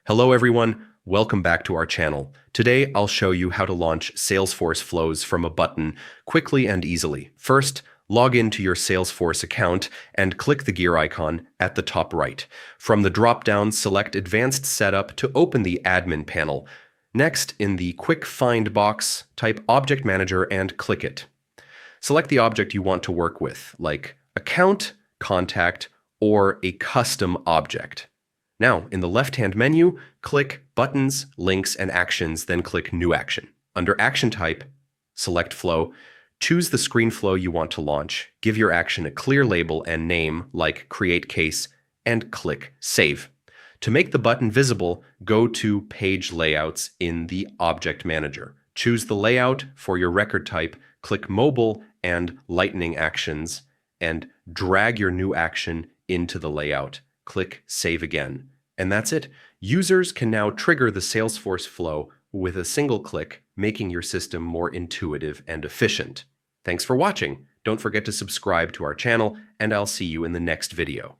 Hello everyone, welcome back to our channel. Today I'll show you how to launch Salesforce Flows from a button quickly and easily. First, log into your Salesforce account and click the gear icon at the top right. From the drop-down, select Advanced Setup to open the Admin panel. Next, in the Quick Find box, type Object Manager and click it. Select the object you want to work with, like Account, Contact, or a custom object. Now, in the left-hand menu, click Buttons, Links, and Actions, then click New Action. Under Action Type, select Flow, choose the screen flow you want to launch, give your action a clear label and name like Create Case, and click Save. To make the button visible, go to Page Layouts in the Object Manager. Choose the layout for your record type, click Mobile and Lightning Actions, and drag your new action into the layout. Click Save again. And that's it. Users can now trigger the Salesforce flow with a single click, making your system more intuitive and efficient. Thanks for watching. Don't forget to subscribe to our channel, and I'll see you in the next video.